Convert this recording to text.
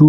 2